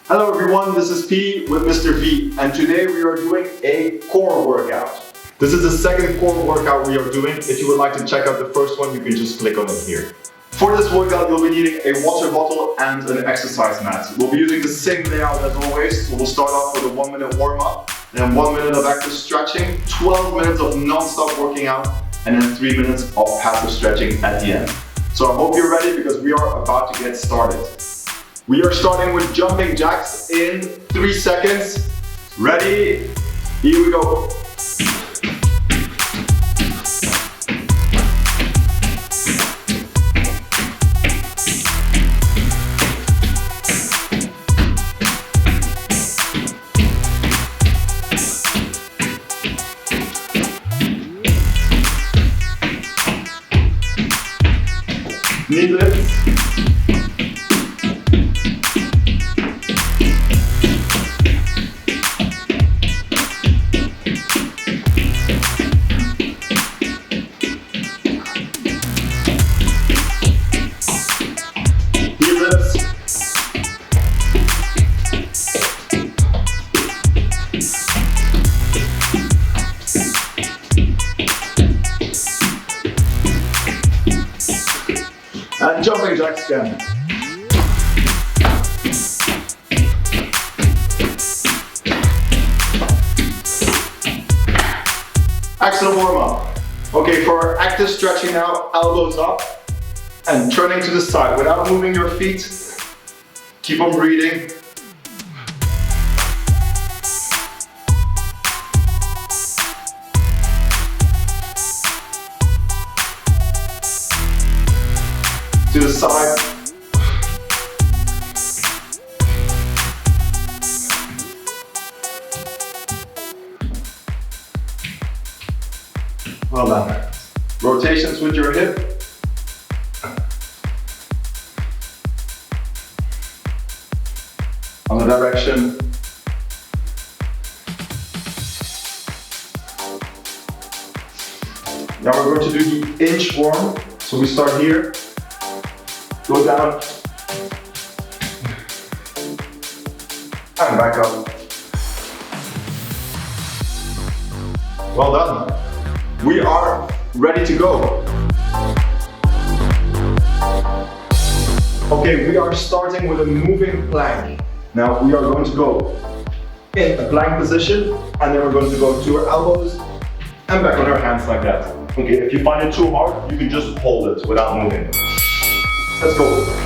Hello everyone, this is P with Mr. V, and today we are doing a core workout. This is the second core workout we are doing. If you would like to check out the first one, you can just click on it here. For this workout, you'll be needing a water bottle and an exercise mat. We'll be using the same layout as always, so we'll start off with a 1 minute warm-up, then 1 minute of active stretching, 12 minutes of non-stop working out, and then 3 minutes of passive stretching at the end. So I hope you're ready because we are about to get started. We are starting with jumping jacks in 3 seconds. Ready? Here we go. Knee lifts. And jumping jacks again. Excellent warm up. Okay, for our active stretching now, elbows up and turning to the side without moving your feet. Keep on breathing. To the side. Well done. Rotations with your hip. On the direction. Now we're going to do the inch warm. So we start here. Go down and back up. Well done. We are ready to go. Okay, we are starting with a moving plank. Now we are going to go in a plank position and then we're going to go to our elbows and back on our hands like that. Okay, if you find it too hard, you can just hold it without moving. Let's go.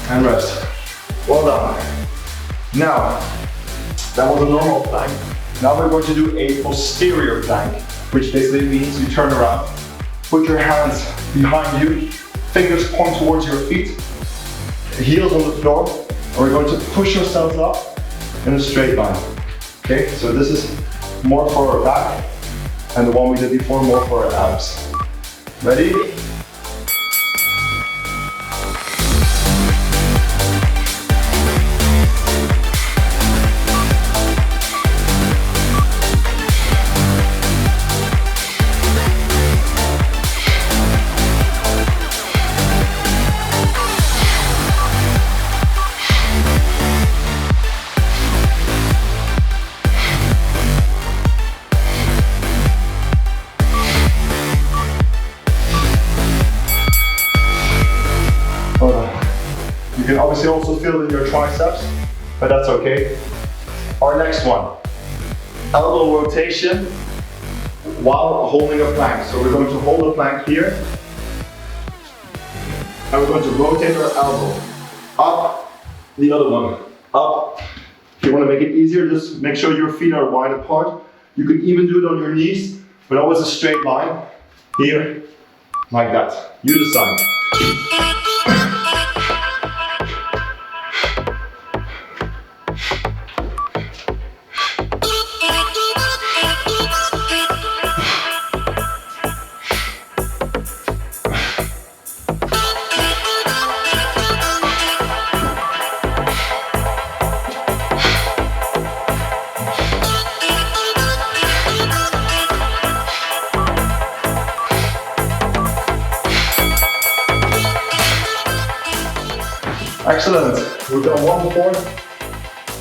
And rest. Well done. Now, that was a normal plank. Now we're going to do a posterior plank, which basically means you turn around, put your hands behind you, fingers point towards your feet, heels on the floor, and we're going to push ourselves up in a straight line. Okay, so this is more for our back, and the one we did before more for our abs. Ready? You can obviously also feel it in your triceps, but that's okay. Our next one, elbow rotation while holding a plank. So we're going to hold a plank here, and we're going to rotate our elbow up, the other one up. If you want to make it easier, just make sure your feet are wide apart. You can even do it on your knees, but always a straight line here, like that. You decide. Excellent. We've done one before.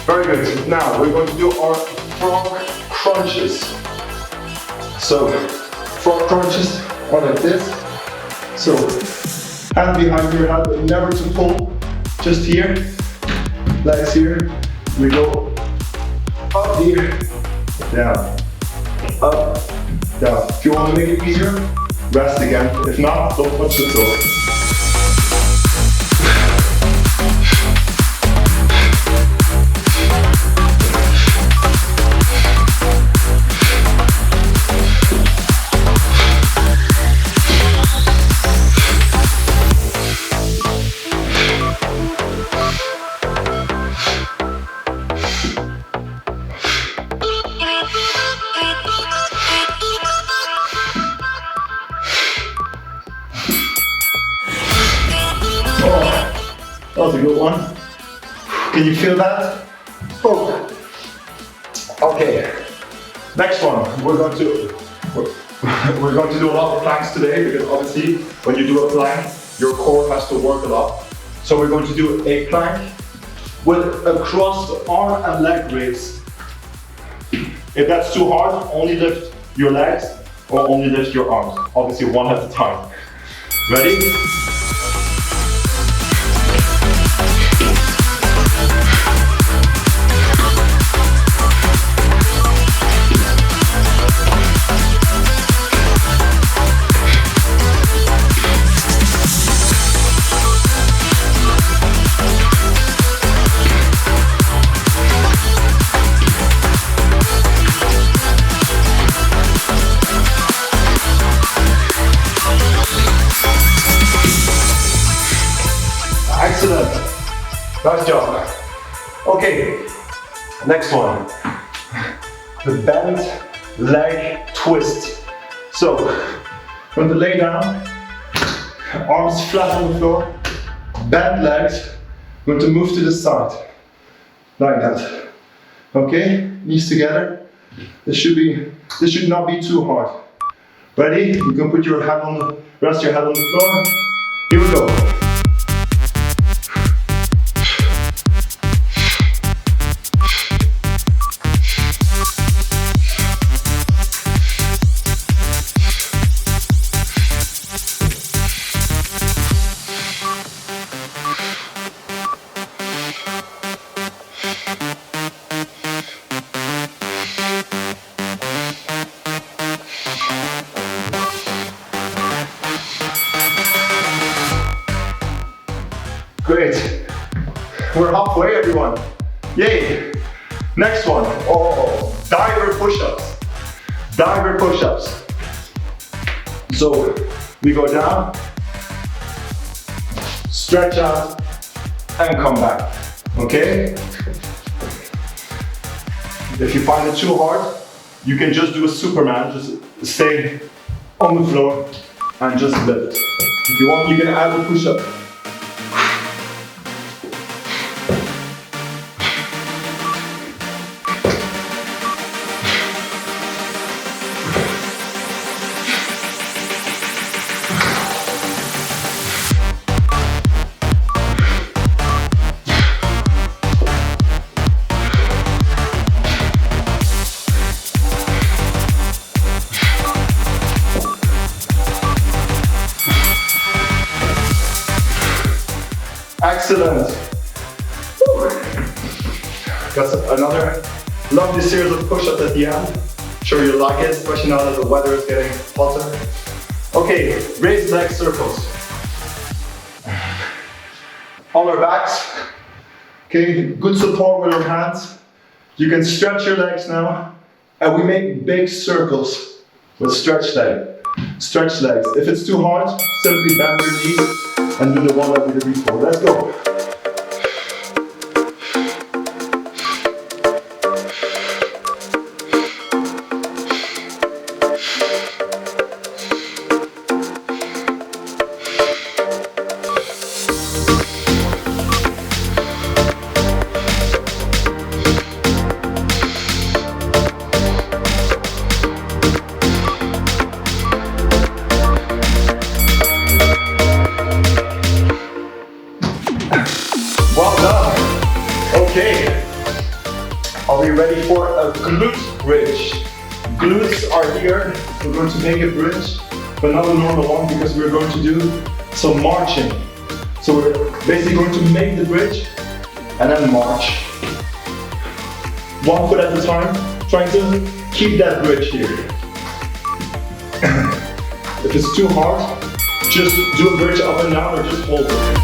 Very good. Now we're going to do our frog crunches. So frog crunches are like this. So hand behind your head, but never to pull. Just here. Legs here. We go up here, down, up, down. If you want to make it easier, rest again. If not, don't touch the floor. That was a good one. Can you feel that? Oh. Okay. Next one. We're going to do a lot of planks today because obviously when you do a plank, your core has to work a lot. So we're going to do a plank with a crossed arm and leg raise. If that's too hard, only lift your legs or only lift your arms. Obviously one at a time. Ready? Excellent. Nice job. Okay, next one. The bent leg twist. So, going to lay down, arms flat on the floor, bent legs, going to move to the side, like that. Okay, knees together. This should not be too hard. Ready? You can put your hand on the, rest your head on the floor. Here we go. Great. We're halfway, everyone. Yay. Next one. Oh, diver push-ups. Diver push-ups. So we go down, stretch out, and come back. Okay? If you find it too hard, you can just do a Superman. Just stay on the floor and just lift. If you want, you can add a push-up. Excellent. Woo. Got another lovely series of push-ups at the end. Sure you like it, especially now that the weather is getting hotter. Okay, raised leg circles. On our backs. Okay, good support with our hands. You can stretch your legs now, and we make big circles with stretched legs. Stretch legs. If it's too hard, simply bend your knees and do the one that we did before. Let's go. Well done. Okay. Are we ready for a glute bridge? Glutes are here. We're going to make a bridge, but not a normal one because we're going to do some marching. So we're basically going to make the bridge and then march. 1 foot at a time, trying to keep that bridge here. If it's too hard, just do a bridge up and down or just hold it.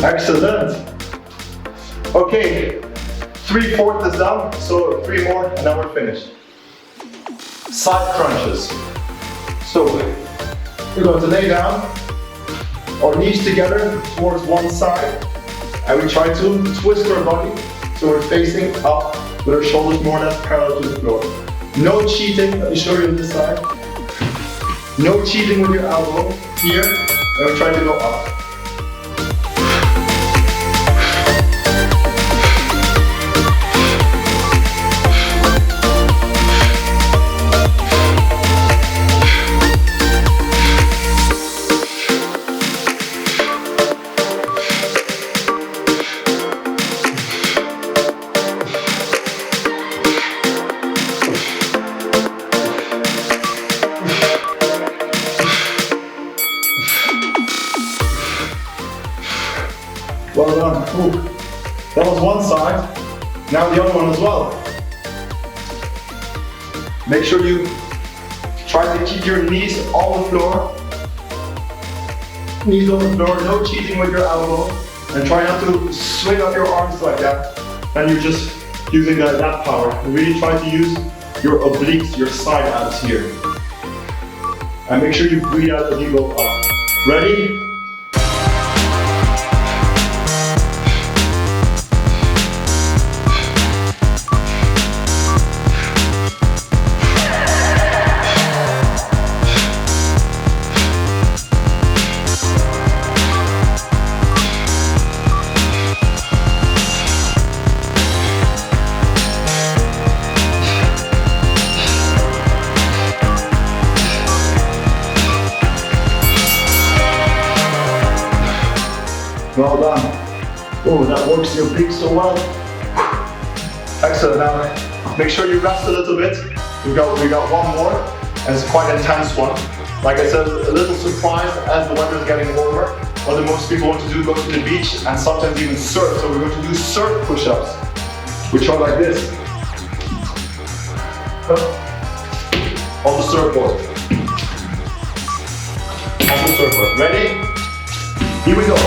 Excellent. Okay, 3/4 is done, so 3 more and then we're finished. Side crunches. So we're going to lay down, our knees together towards one side, and we try to twist our body so we're facing up with our shoulders more or less parallel to the floor. No cheating, let me show you on this side. No cheating with your elbow here, and we try to go up. Well done. Ooh. That was one side. Now the other one as well. Make sure you try to keep your knees on the floor. Knees on the floor, no cheating with your elbow. And try not to swing up your arms like that. And you're just using that power. And really try to use your obliques, your side abs here. And make sure you breathe out as you go up. Ready? Well done. Oh, that works your obliques so well. Excellent. Now, make sure you rest a little bit. We got one more, and it's quite an intense one. Like I said, a little surprise as the weather is getting warmer. What most people want to do, go to the beach and sometimes even surf. So we're going to do surf push-ups, which are like this. On the surfboard. On the surfboard. Ready? Here we go.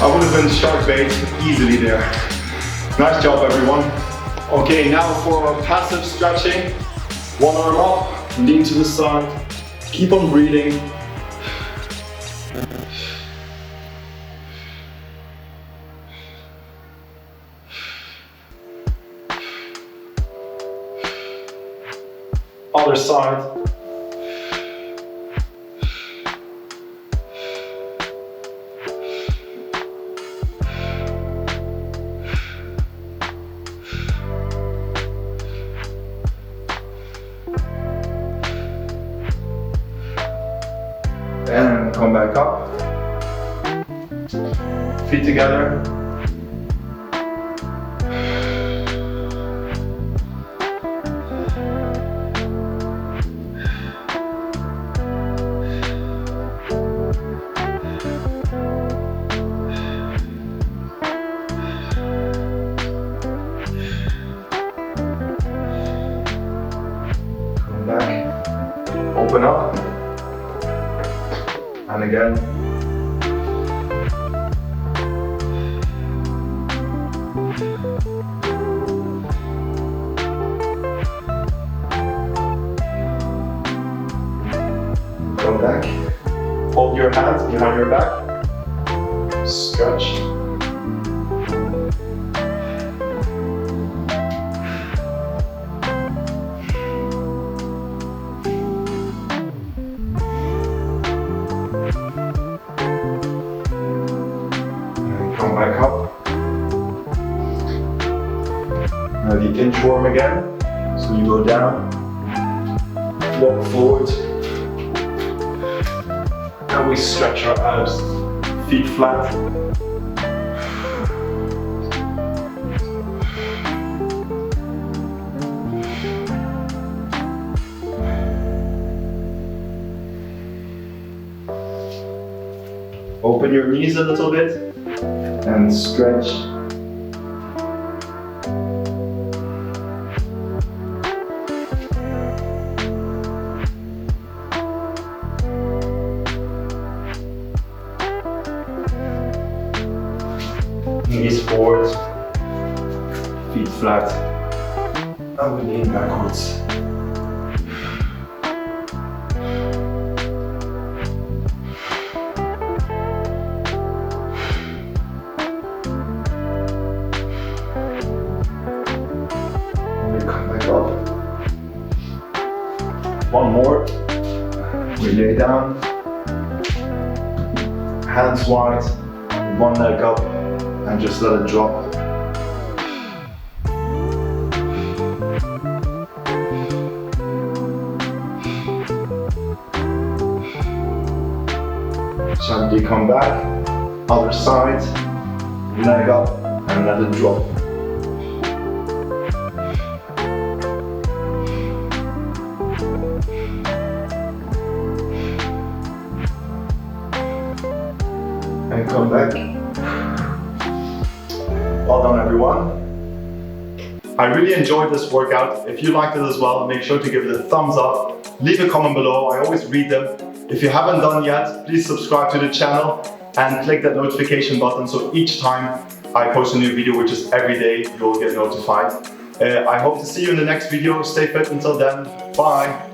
I would have been shark bait easily there. Nice job, everyone. Okay, now for our passive stretching. One arm up, lean to the side, keep on breathing. Other side. And come back up. Feet together. again. Come back. Hold your hands behind your back. Stretch. Come back up. Now the inchworm again. So you go down, walk forward, and we stretch our abs, feet flat. Open your knees a little bit and stretch. Knees forward, feet flat, and we lean backwards. One more. We lay down, hands wide, one leg up, and just let it drop. Gently come back, other side, leg up, and let it drop. And come back. Well done, everyone. I really enjoyed this workout. If you liked it as well, make sure to give it a thumbs up. Leave a comment below, I always read them. If you haven't done yet, please subscribe to the channel and click that notification button so each time I post a new video, which is every day, you'll get notified. I hope to see you in the next video. Stay fit until then. Bye.